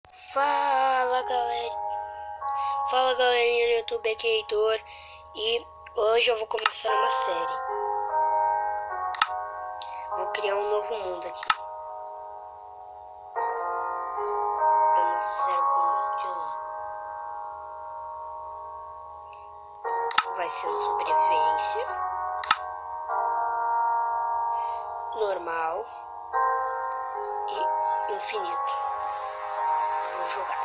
Fala galera, fala galerinha do YouTube, aqui é Heitor e hoje eu vou começar uma série. Vou criar um novo mundo aqui. Vamos fazer como de lá. Vai ser uma sobrevivência normal e infinito. Vou jogar.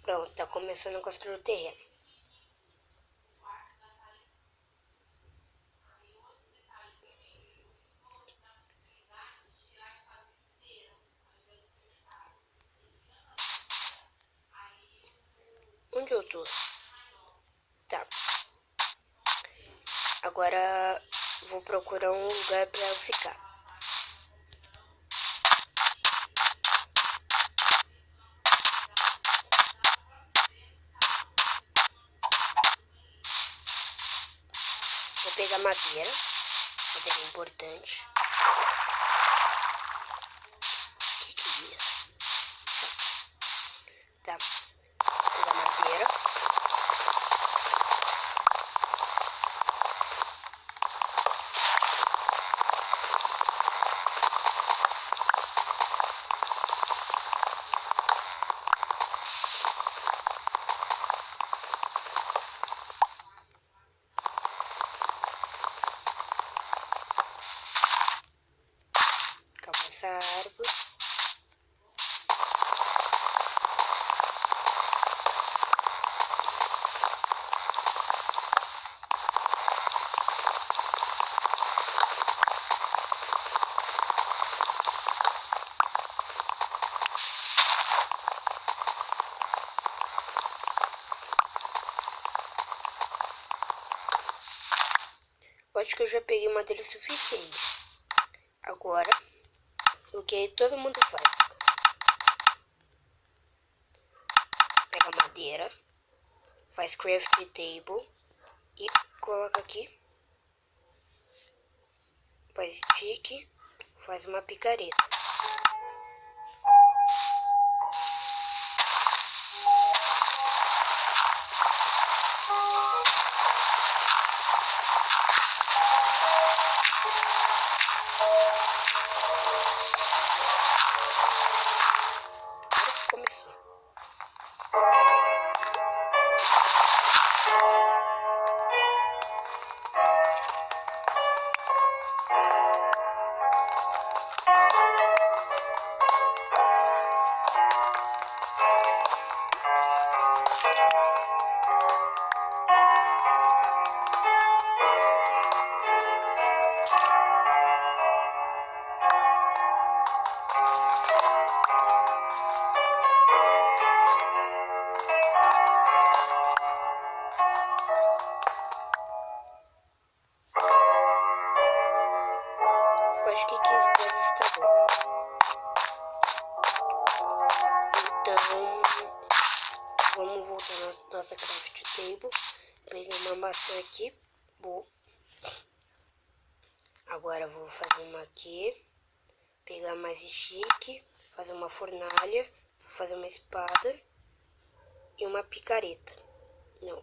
Pronto, tá começando a construir o terreno. Onde eu tô? Tá. Agora vou procurar um lugar pra eu ficar. Vou pegar madeira é importante. Que é isso? Tá. Vou pegar madeira. Essa árvore. Eu acho que eu já peguei madeira suficiente. Agora, o que todo mundo faz: pega madeira, faz craft table e coloca aqui, faz stick, faz uma picareta. Começou. Acho que 15 vezes tá bom. Então, vamos voltar na nossa craft table. Peguei uma maçã aqui. Boa. Agora vou fazer uma aqui. Pegar mais stick. Fazer uma fornalha. Fazer uma espada. E uma picareta. Não.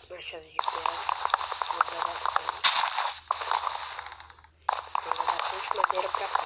Uma chave de pedra. Vou usar bastante. Vou usar bastante madeira pra cá.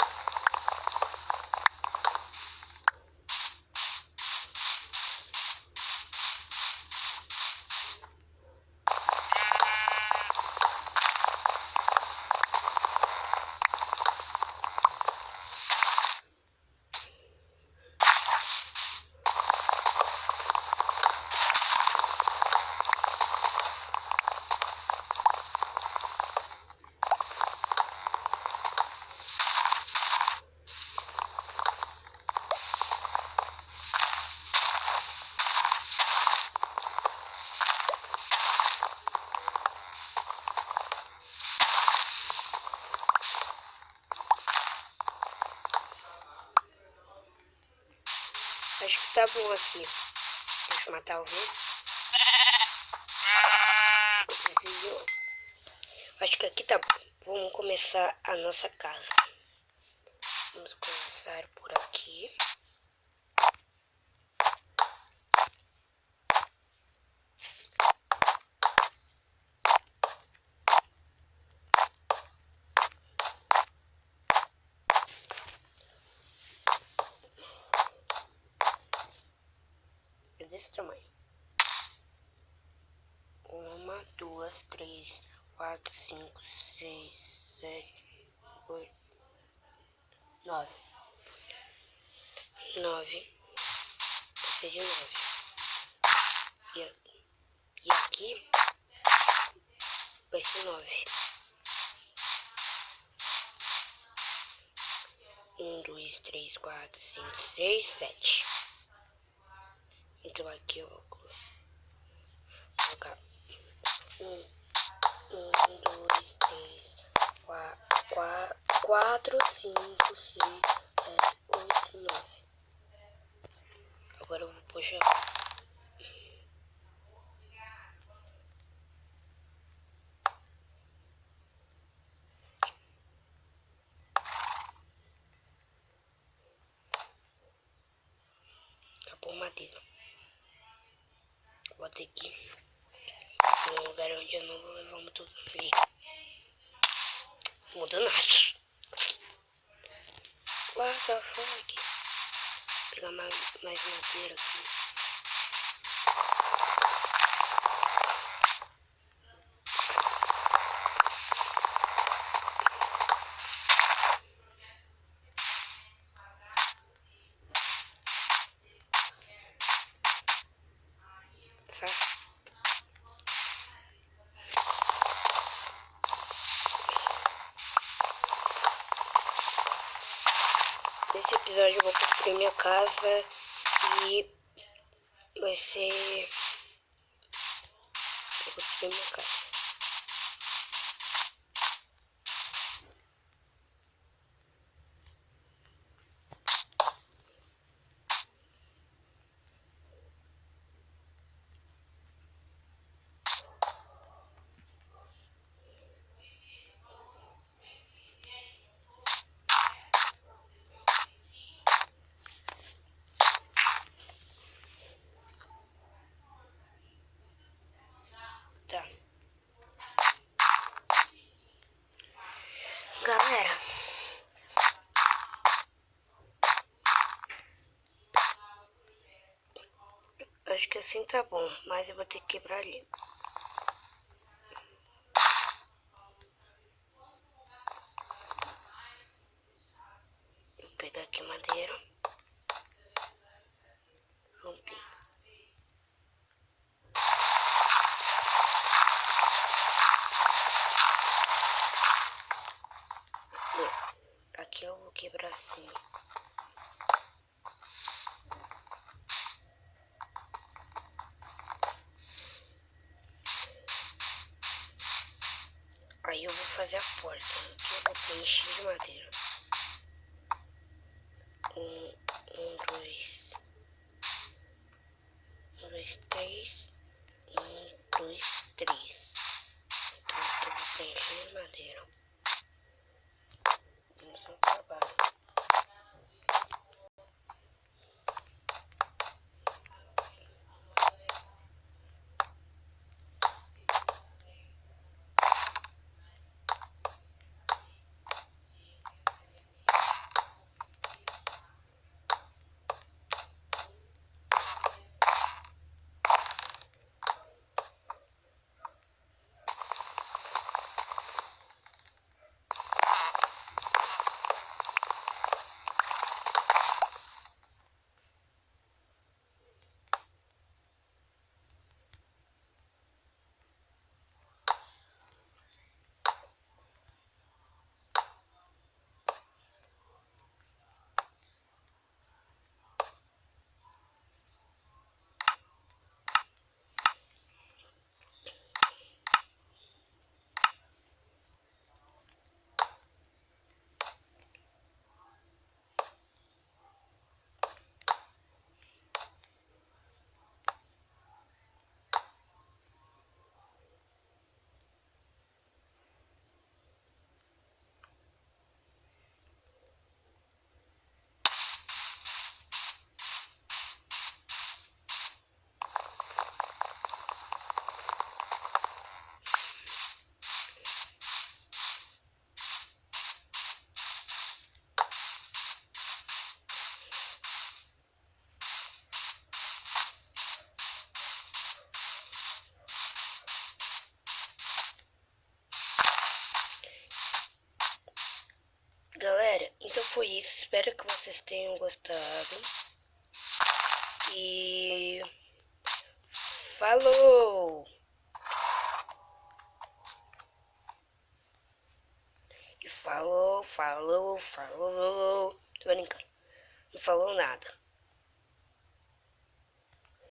tá bom aqui. Deixa eu matar alguém. Acho que aqui tá bom. Vamos começar a nossa casa. Vamos começar por aqui. Desse tamanho. 1, 2, 3, 4, 5, 6, 7, 8, 9. 9. Vai ser de 9. E aqui vai ser 9. 1, 2, 3, 4, 5, 6, 7. Então aqui eu vou colocar 1, 2, 3, 4, 5, 6, 7, 8, 9. Agora eu vou puxar. Acabou madeira. Vou ter que ir num lugar onde eu não vou levar muito ali. Muda nada. What the fuck? Vou pegar mais madeira aqui. Nesse episódio eu vou construir minha casa e vai ser... Vou construir minha casa. Tá. Galera, acho que assim tá bom, mas eu vou ter que quebrar ali. Vou pegar aqui madeira. Juntei. Aqui eu vou quebrar assim. Aí eu vou fazer a porta. Aqui eu vou preencher de madeira. 1, 2, 3. 1, 2, 3. Então aqui eu vou preencher de madeira. Vamos ao trabalho. vocês tenham gostado. E falou! E falou. Tô brincando. Não falou nada.